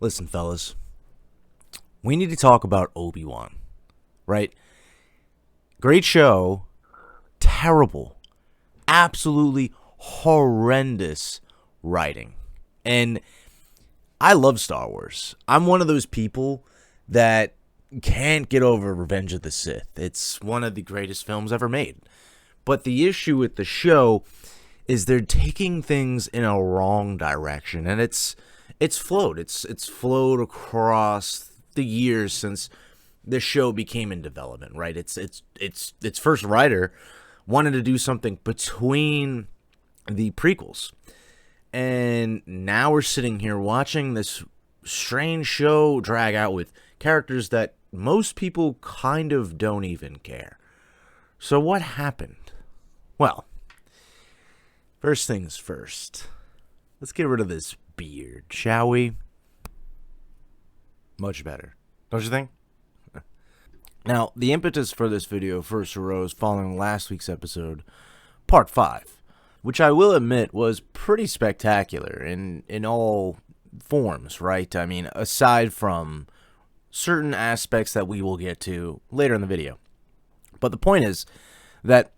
Listen, fellas, we need to talk about Obi-Wan, right? Great show, terrible, absolutely horrendous writing. And I love Star Wars. I'm one of those people that can't get over Revenge of the Sith. It's one of the greatest films ever made. But the issue with the show is they're taking things in a wrong direction, and it's flowed. It's flowed across the years since the show became in development, right? Its first writer wanted to do something between the prequels. And now we're sitting here watching this strange show drag out with characters that most people kind of don't even care. So what happened? Well, first things first. Let's get rid of this beard, shall we? Much better, don't you think? Now, the impetus for this video first arose following last week's episode, Part 5, which I will admit was pretty spectacular in all forms, right? I mean, aside from certain aspects that we will get to later in the video. But the point is that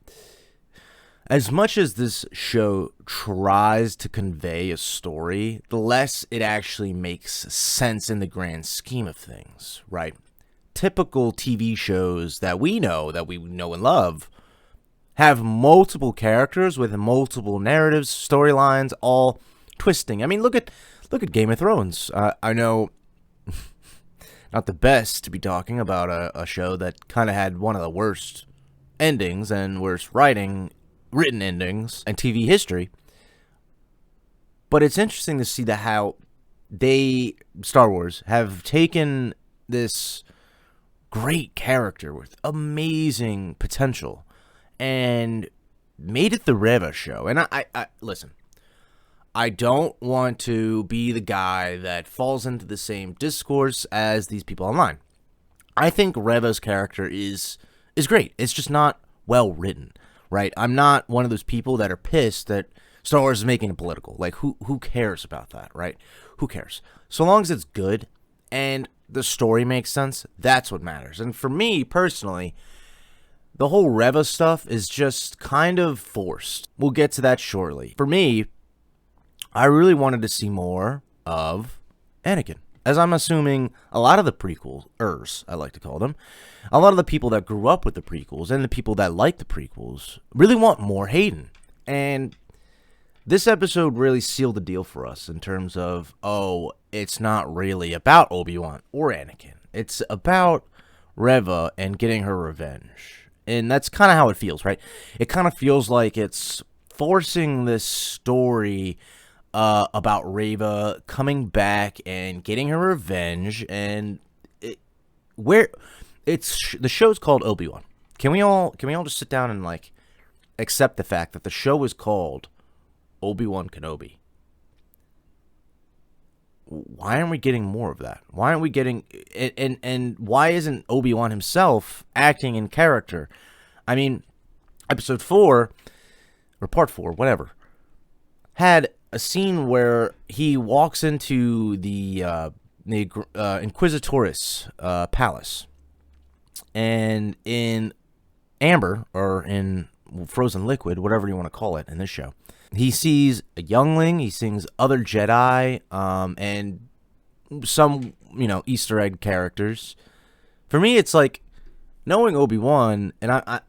as much as this show tries to convey a story, the less it actually makes sense in the grand scheme of things, right? Typical TV shows that we know and love have multiple characters with multiple narratives, storylines, all twisting. I mean, look at Game of Thrones. I know, not the best to be talking about a show that kind of had one of the worst endings and worst written endings in TV history. But it's interesting to see how Star Wars, have taken this great character with amazing potential and made it the Reva show. And I listen, I don't want to be the guy that falls into the same discourse as these people online. I think Reva's character is great. It's just not well written, right? I'm not one of those people that are pissed that Star Wars is making it political. Like, who cares about that, right? Who cares? So long as it's good and the story makes sense, that's what matters. And for me, personally, the whole Reva stuff is just kind of forced. We'll get to that shortly. For me, I really wanted to see more of Anakin, as I'm assuming a lot of the prequels, I like to call them, a lot of the people that grew up with the prequels and the people that like the prequels really want more Hayden. And this episode really sealed the deal for us in terms of, it's not really about Obi-Wan or Anakin. It's about Reva and getting her revenge. And that's kind of how it feels, right? It kind of feels like it's forcing this story about Reva coming back and getting her revenge. And the show's called Obi-Wan. Can we all just sit down and accept the fact that the show is called Obi-Wan Kenobi? Why aren't we getting more of that? Why aren't we getting and why isn't Obi-Wan himself acting in character? I mean, episode 4 or part 4, whatever, had a scene where he walks into the Inquisitorius palace, and in amber, or in frozen liquid, whatever you want to call it in this show, he sees a youngling, he sees other Jedi, and some, Easter egg characters. For me, it's like, knowing Obi-Wan, and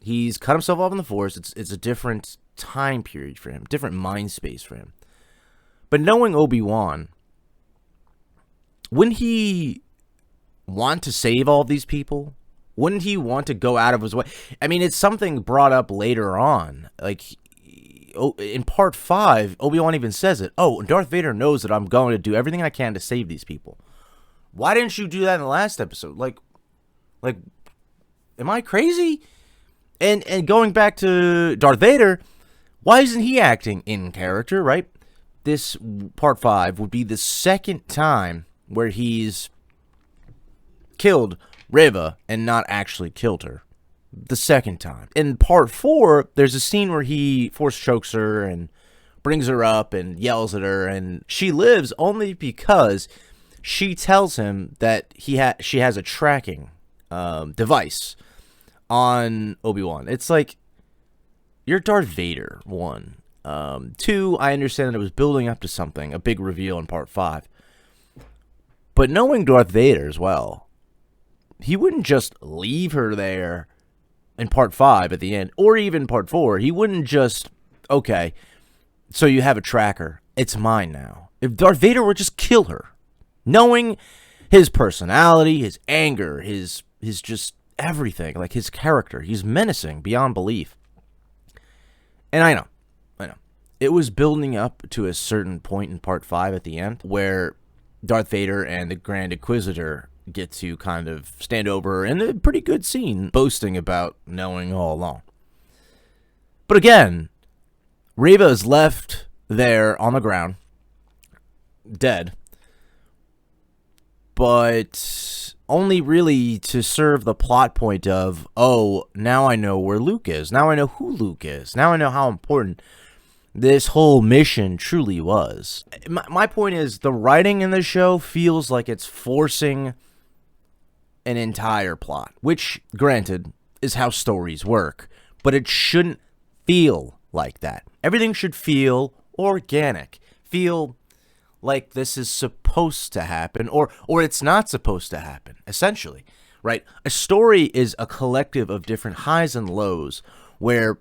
he's cut himself off in the Force. It's a different time period for him, different mind space for him. But knowing Obi-Wan, wouldn't he want to save all of these people? Wouldn't he want to go out of his way? I mean, it's something brought up later on. Like, in part 5, Obi-Wan even says it. Darth Vader knows that I'm going to do everything I can to save these people. Why didn't you do that in the last episode? Like, am I crazy? And going back to Darth Vader, why isn't he acting in character, right? This part 5 would be the second time where he's killed Reva and not actually killed her. The second time. In part 4, there's a scene where he force chokes her and brings her up and yells at her, and she lives only because she tells him that she has a tracking device on Obi-Wan. It's like, you're Darth Vader, 1. 2, I understand that it was building up to something, a big reveal in Part 5. But knowing Darth Vader as well, he wouldn't just leave her there in Part 5 at the end, or even Part 4. He wouldn't just, okay, so you have a tracker, it's mine now. If Darth Vader would just kill her, knowing his personality, his anger, his just everything, like his character, he's menacing beyond belief. And I know. It was building up to a certain point in Part 5 at the end where Darth Vader and the Grand Inquisitor get to kind of stand over in a pretty good scene, boasting about knowing all along. But again, Reva is left there on the ground, dead, but only really to serve the plot point of, oh, now I know where Luke is. Now I know who Luke is. Now I know how important this whole mission truly was. My point is, the writing in the show feels like it's forcing an entire plot, which, granted, is how stories work, but it shouldn't feel like that. Everything should feel organic, feel like this is supposed to happen, or it's not supposed to happen, essentially, right? A story is a collective of different highs and lows where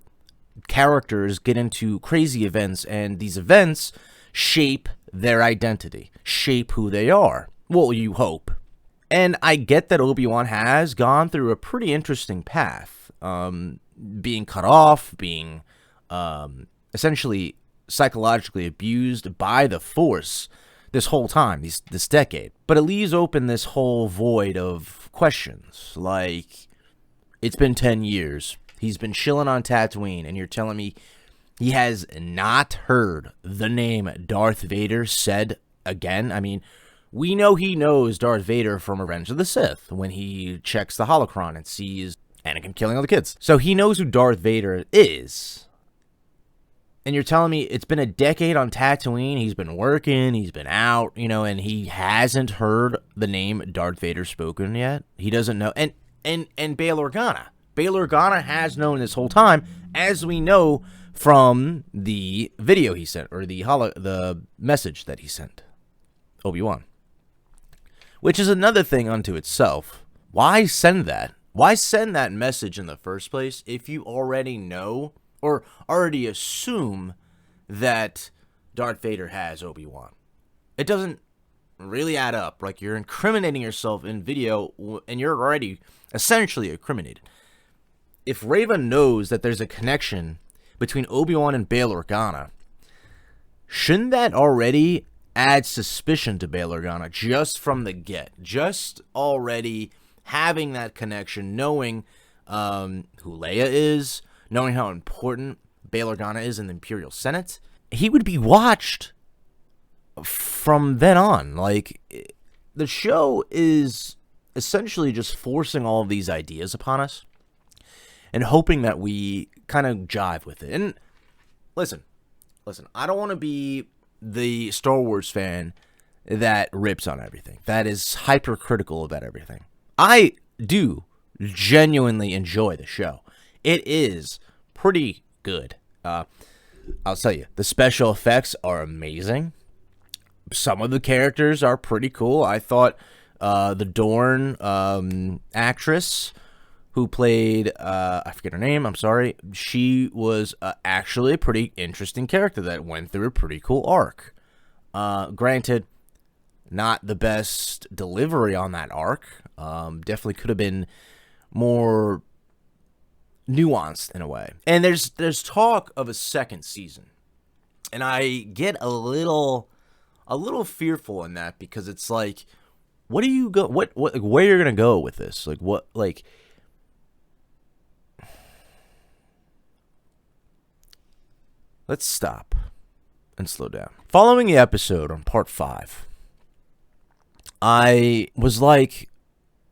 characters get into crazy events, and these events shape their identity, shape who they are. Well, you hope. And I get that Obi-Wan has gone through a pretty interesting path, being cut off, being essentially psychologically abused by the Force this whole time, this decade. But it leaves open this whole void of questions, like, it's been 10 years. He's been chilling on Tatooine, and you're telling me he has not heard the name Darth Vader said again? I mean, we know he knows Darth Vader from Revenge of the Sith when he checks the holocron and sees Anakin killing all the kids. So he knows who Darth Vader is. And you're telling me it's been a decade on Tatooine, he's been working, he's been out, and he hasn't heard the name Darth Vader spoken yet? He doesn't know. And Bail Organa. Bail Organa has known this whole time, as we know from the video he sent, or the message that he sent Obi-Wan. Which is another thing unto itself. Why send that? Why send that message in the first place if you already know, or already assume, that Darth Vader has Obi-Wan? It doesn't really add up. Like, you're incriminating yourself in video, and you're already essentially incriminated. If Reva knows that there's a connection between Obi-Wan and Bail Organa, shouldn't that already add suspicion to Bail Organa just from the get? Just already having that connection, knowing who Leia is, knowing how important Bail Organa is in the Imperial Senate, he would be watched from then on. Like, the show is essentially just forcing all of these ideas upon us and hoping that we kind of jive with it. And listen, I don't want to be the Star Wars fan that rips on everything, that is hypercritical about everything. I do genuinely enjoy the show. It is pretty good. I'll tell you, the special effects are amazing. Some of the characters are pretty cool. I thought the Dorn actress who played, I forget her name, I'm sorry, she was actually a pretty interesting character that went through a pretty cool arc. Granted, not the best delivery on that arc. Definitely could have been more nuanced in a way. And there's talk of a second season. And I get a little fearful in that, because it's like, what do you go, what like, where you're going to go with this? Like, what, like, let's stop and slow down. Following the episode on Part 5, I was like,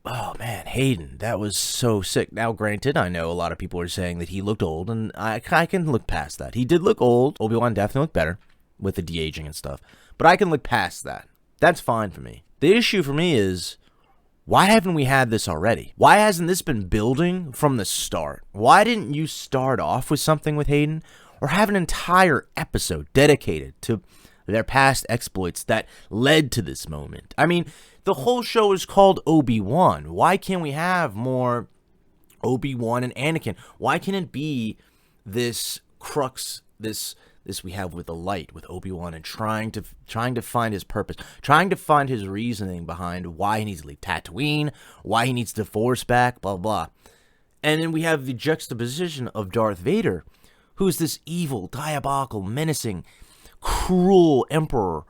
Oh man, Hayden, that was so sick. Now, granted, I know a lot of people are saying that he looked old, and I can look past that. He did look old. Obi-Wan definitely looked better with the de-aging and stuff, but I can look past that. That's fine for me. The issue for me is, why haven't we had this already? Why hasn't this been building from the start? Why didn't you start off with something with Hayden, or have an entire episode dedicated to their past exploits that led to this moment? I mean, the whole show is called Obi-Wan. Why can't we have more Obi-Wan and Anakin? Why can't it be this crux, this we have with the light, with Obi-Wan, and trying to find his purpose, trying to find his reasoning behind why he needs to leave Tatooine, why he needs the Force back, blah, blah. And then we have the juxtaposition of Darth Vader, who's this evil, diabolical, menacing, cruel emperor,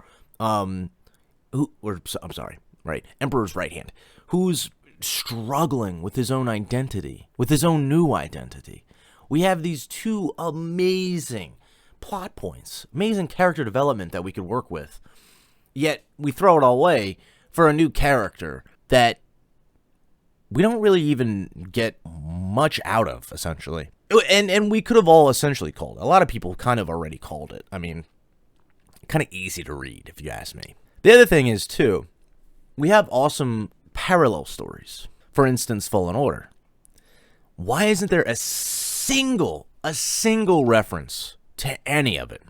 Emperor's right hand, who's struggling with his own identity, with his own new identity. We have these two amazing plot points, amazing character development that we could work with, yet we throw it all away for a new character that we don't really even get much out of, essentially. And we could have all essentially called it. A lot of people kind of already called it. I mean, kind of easy to read, if you ask me. The other thing is, too, we have awesome parallel stories. For instance, Fallen Order. Why isn't there a single reference to any of it?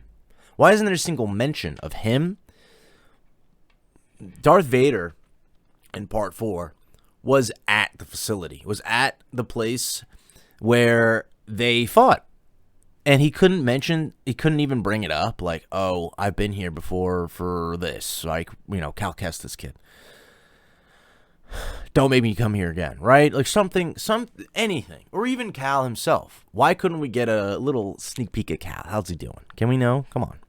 Why isn't there a single mention of him? Darth Vader in Part 4 was at the facility, was at the place where they fought. And he couldn't even bring it up, like, oh, I've been here before for this. Like, Cal Kestis kid. Don't make me come here again, right? Like anything. Or even Cal himself. Why couldn't we get a little sneak peek at Cal? How's he doing? Can we know? Come on.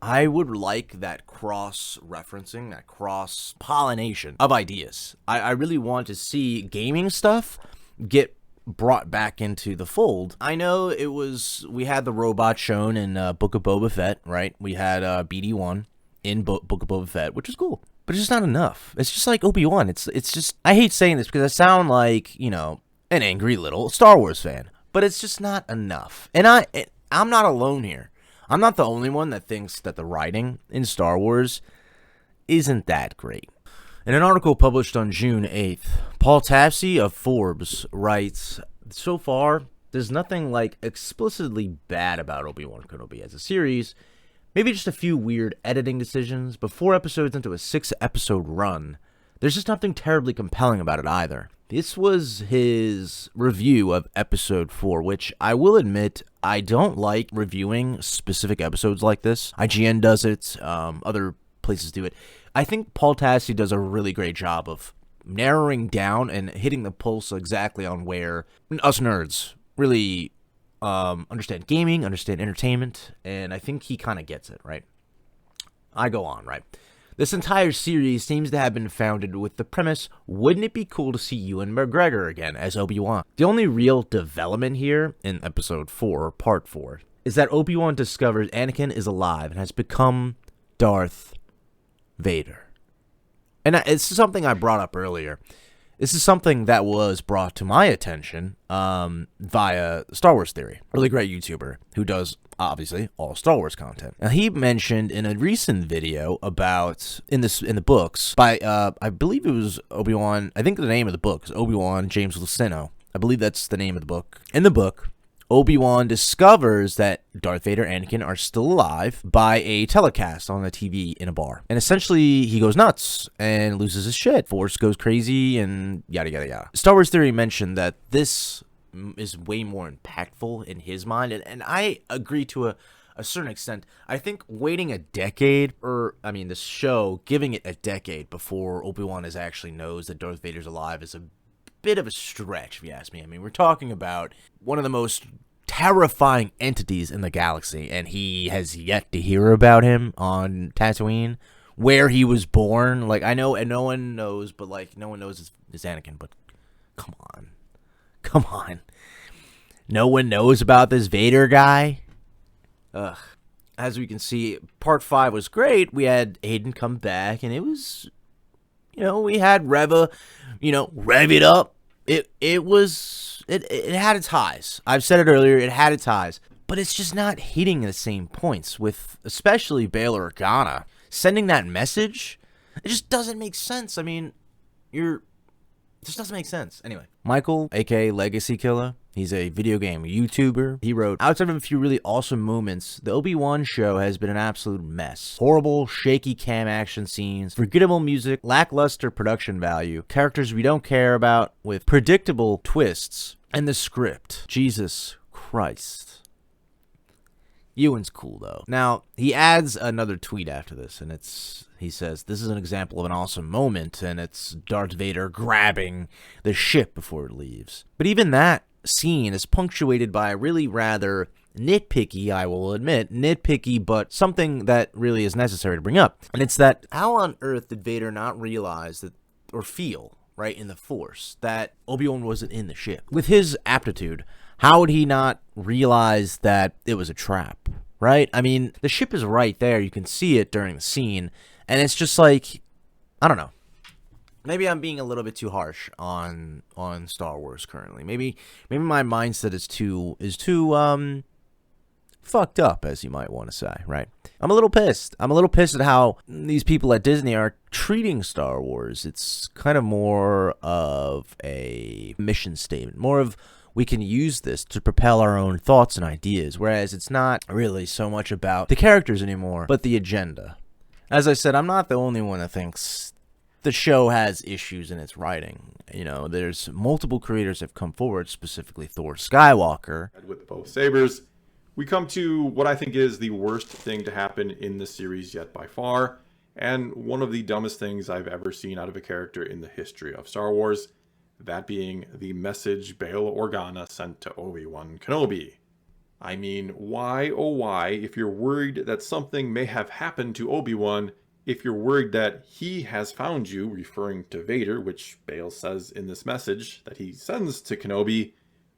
I would like that cross-referencing, that cross-pollination of ideas. I really want to see gaming stuff get brought back into the fold. I know we had the robot shown in Book of Boba Fett, right? We had BD-1 in Book of Boba Fett, which is cool. But it's just not enough. It's just like Obi-Wan. It's just, I hate saying this because I sound like, an angry little Star Wars fan. But it's just not enough. And I'm not alone here. I'm not the only one that thinks that the writing in Star Wars isn't that great. In an article published on June 8th, Paul Tapsey of Forbes writes, so far, there's nothing like explicitly bad about Obi-Wan Kenobi as a series. Maybe just a few weird editing decisions, but 4 episodes into a 6-episode run, there's just nothing terribly compelling about it either. This was his review of episode 4, which I will admit, I don't like reviewing specific episodes like this. IGN does it, other places do it. I think Paul Tassi does a really great job of narrowing down and hitting the pulse exactly on where us nerds really understand gaming, understand entertainment, and I think he kind of gets it, right? I go on, right? This entire series seems to have been founded with the premise, wouldn't it be cool to see Ewan McGregor again as Obi-Wan? The only real development here, in episode 4, part 4, is that Obi-Wan discovers Anakin is alive and has become Darth Vader. And it's something I brought up earlier. This is something that was brought to my attention via Star Wars Theory, a really great YouTuber who does, obviously, all Star Wars content. Now, he mentioned in a recent video about, in the books, by, I believe it was Obi-Wan, I think the name of the book is Obi-Wan James Luceno. I believe that's the name of the book. In the book, Obi-Wan discovers that Darth Vader and Anakin are still alive by a telecast on the TV in a bar. And essentially, he goes nuts and loses his shit. Force goes crazy and yada, yada, yada. Star Wars Theory mentioned that this is way more impactful in his mind. And I agree to a certain extent. I think waiting a decade, this show, giving it a decade before Obi-Wan actually knows that Darth Vader's alive is a bit of a stretch, if you ask me. I mean, we're talking about one of the most terrifying entities in the galaxy, and he has yet to hear about him on Tatooine, where he was born. Like, I know, and no one knows, but, like, no one knows it's Anakin, but come on. No one knows about this Vader guy? Ugh. As we can see, part 5 was great. We had Hayden come back, and it was we had Reva, rev it up. It had its highs. I've said it earlier, it had its highs. But it's just not hitting the same points with, especially Bail Organa. Sending that message, it just doesn't make sense. I mean, it just doesn't make sense. Anyway, Michael, aka Legacy Killer, he's a video game YouTuber. He wrote, outside of a few really awesome moments, the Obi-Wan show has been an absolute mess. Horrible, shaky cam action scenes, forgettable music, lackluster production value, characters we don't care about with predictable twists, and the script. Jesus Christ. Ewan's cool, though. Now, he adds another tweet after this, and he says, this is an example of an awesome moment, and it's Darth Vader grabbing the ship before it leaves. But even that scene is punctuated by a really rather nitpicky, I will admit, but something that really is necessary to bring up. And it's that, how on earth did Vader not realize that, or feel, right, in the Force, that Obi-Wan wasn't in the ship? With his aptitude, how would he not realize that it was a trap, right? I mean, the ship is right there. You can see it during the scene. And it's just like, I don't know. Maybe I'm being a little bit too harsh on Star Wars currently. Maybe my mindset is too fucked up, as you might want to say, right? I'm a little pissed. I'm a little pissed at how these people at Disney are treating Star Wars. It's kind of more of a mission statement, more of, we can use this to propel our own thoughts and ideas, whereas it's not really so much about the characters anymore, but the agenda. As I said, I'm not the only one that thinks the show has issues in its writing. There's multiple creators have come forward, specifically Thor Skywalker. With both sabers, we come to what I think is the worst thing to happen in the series yet by far, and one of the dumbest things I've ever seen out of a character in the history of Star Wars. That being the message Bail Organa sent to Obi-Wan Kenobi. I mean, why, oh why, if you're worried that something may have happened to Obi-Wan, if you're worried that he has found you, referring to Vader, which Bail says in this message that he sends to Kenobi,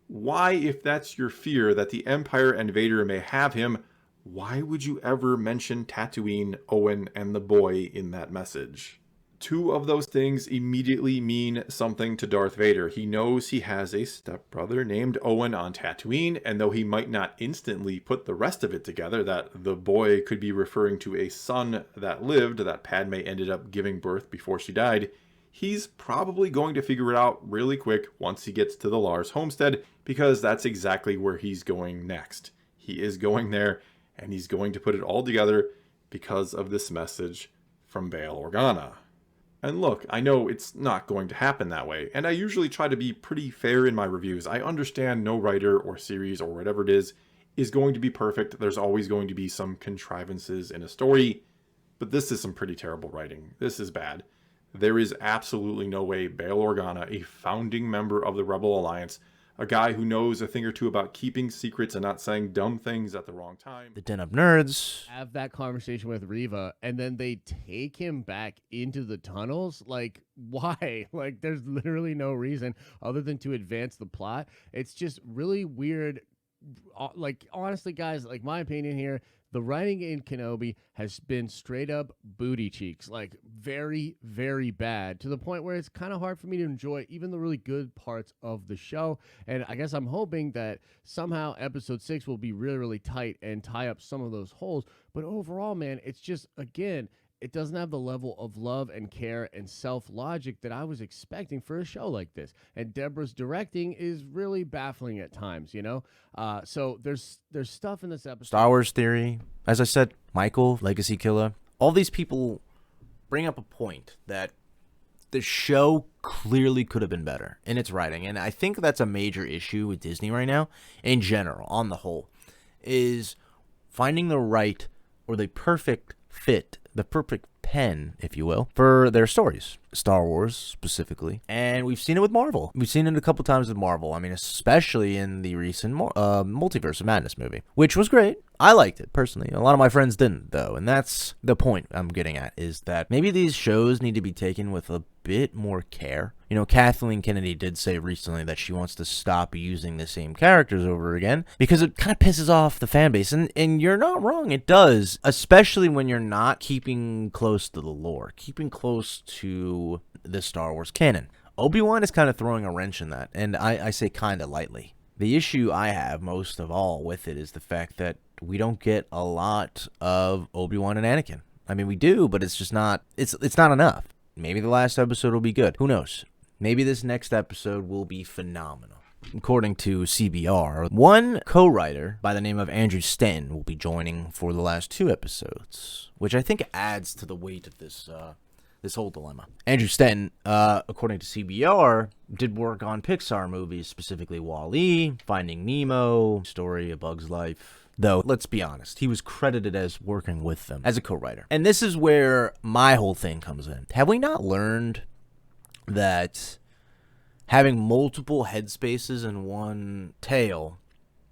why, if that's your fear that the Empire and Vader may have him, why would you ever mention Tatooine, Owen, and the boy in that message? Two of those things immediately mean something to Darth Vader. He knows he has a stepbrother named Owen on Tatooine, and though he might not instantly put the rest of it together, that the boy could be referring to a son that lived, that Padme ended up giving birth before she died, he's probably going to figure it out really quick once he gets to the Lars homestead, because that's exactly where he's going next. He is going there, and he's going to put it all together because of this message from Bail Organa. And look, I know it's not going to happen that way, and I usually try to be pretty fair in my reviews. I understand no writer or series or whatever it is going to be perfect. There's always going to be some contrivances in a story, but this is some pretty terrible writing. This is bad. There is absolutely no way Bail Organa, a founding member of the Rebel Alliance, a guy who knows a thing or two about keeping secrets and not saying dumb things at the wrong time. The Den of Nerds. Have that conversation with Reva, and then they take him back into the tunnels? Like, why? Like, there's literally no reason other than to advance the plot. It's just really weird. Like, honestly, guys, like, my opinion here, the writing in Kenobi has been straight up booty cheeks, like very, very bad, to the point where it's kind of hard for me to enjoy even the really good parts of the show. And I guess I'm hoping that somehow episode 6 will be really, really tight and tie up some of those holes. But overall, man, it's just, again, it doesn't have the level of love and care and self-logic that I was expecting for a show like this. And Deborah's directing is really baffling at times, So there's stuff in this episode. Star Wars Theory. As I said, Michael, Legacy Killer. All these people bring up a point that the show clearly could have been better in its writing. And I think that's a major issue with Disney right now, in general, on the whole, is finding the right or the perfect fit, the perfect pen, if you will, for their stories. Star Wars, specifically. And we've seen it with Marvel. We've seen it a couple times with Marvel. I mean, especially in the recent Multiverse of Madness movie, which was great. I liked it, personally. A lot of my friends didn't, though. And that's the point I'm getting at, is that maybe these shows need to be taken with a bit more care. You know, Kathleen Kennedy did say recently that she wants to stop using the same characters over again because it kind of pisses off the fan base. And you're not wrong, it does, especially when you're not keeping close to the lore, keeping close to the Star Wars canon. Obi-Wan is kind of throwing a wrench in that, and I say kind of lightly. The issue I have most of all with it is the fact that we don't get a lot of Obi-Wan and Anakin. I mean, we do, but it's just not, it's not enough. Maybe the last episode will be good. Who knows? Maybe this next episode will be phenomenal. According to CBR, one co-writer by the name of Andrew Stanton will be joining for the last 2 episodes, which I think adds to the weight of this whole dilemma. Andrew Stanton, according to CBR, did work on Pixar movies, specifically WALL-E, Finding Nemo, Story, A Bug's Life. Though, let's be honest, he was credited as working with them as a co-writer. And this is where my whole thing comes in. Have we not learned that having multiple headspaces in one tale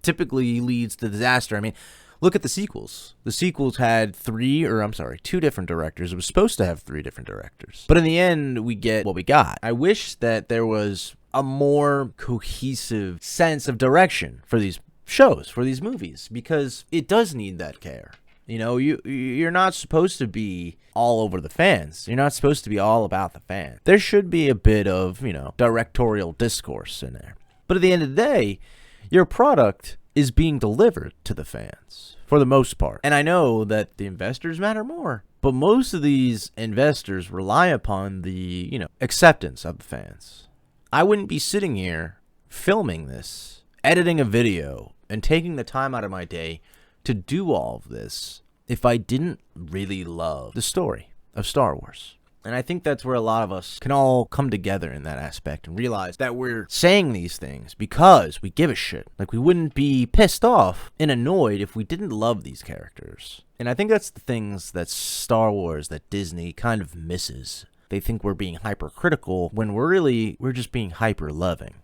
typically leads to disaster? I mean, look at the sequels. The sequels had 2 different directors. It was supposed to have 3 different directors. But in the end, we get what we got. I wish that there was a more cohesive sense of direction for these shows, for these movies, because it does need that care. You know, you're not supposed to be all over the fans. You're not supposed to be all about the fans. There should be a bit of, you know, directorial discourse in there. But at the end of the day, your product is being delivered to the fans for the most part. And I know that the investors matter more, but most of these investors rely upon the, you know, acceptance of the fans. I wouldn't be sitting here filming this, editing a video, and taking the time out of my day to do all of this if I didn't really love the story of Star Wars. And I think that's where a lot of us can all come together in that aspect and realize that we're saying these things because we give a shit. Like, we wouldn't be pissed off and annoyed if we didn't love these characters. And I think that's the things that Star Wars, that Disney kind of misses. They think we're being hypercritical when we're just being hyper-loving.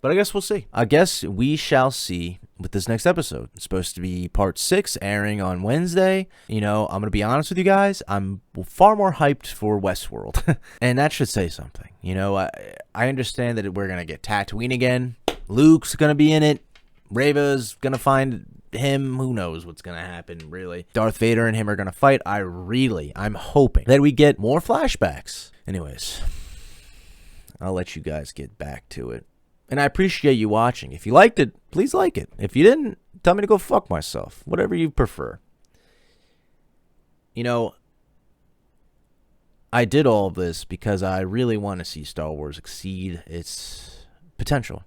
But I guess we'll see. I guess we shall see with this next episode. It's supposed to be part 6, airing on Wednesday. You know, I'm going to be honest with you guys. I'm far more hyped for Westworld. And that should say something. You know, I understand that we're going to get Tatooine again. Luke's going to be in it. Reva's going to find him. Who knows what's going to happen, really. Darth Vader and him are going to fight. I'm hoping that we get more flashbacks. Anyways, I'll let you guys get back to it. And I appreciate you watching. If you liked it, please like it. If you didn't, tell me to go fuck myself. Whatever you prefer. You know, I did all of this because I really want to see Star Wars exceed its potential.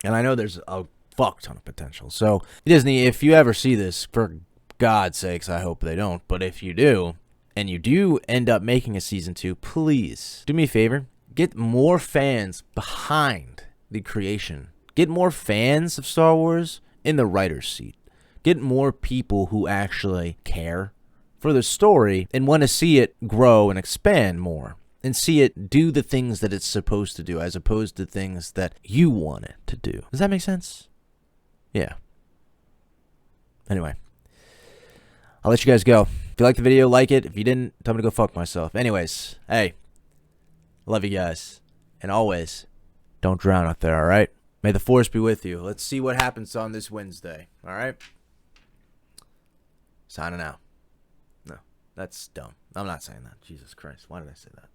And I know there's a fuck ton of potential. So, Disney, if you ever see this, for God's sakes, I hope they don't. But if you do, and you do end up making a season 2, please do me a favor. Get more fans behind the creation. Get more fans of Star Wars in the writer's seat. Get more people who actually care for the story and want to see it grow and expand more and see it do the things that it's supposed to do as opposed to things that you want it to do. Does that make sense? Yeah. Anyway, I'll let you guys go. If you liked the video, like it. If you didn't, tell me to go fuck myself. Anyways, hey, love you guys. And always, don't drown out there, all right? May the Force be with you. Let's see what happens on this Wednesday, all right? Signing out. No, that's dumb. I'm not saying that. Jesus Christ. Why did I say that?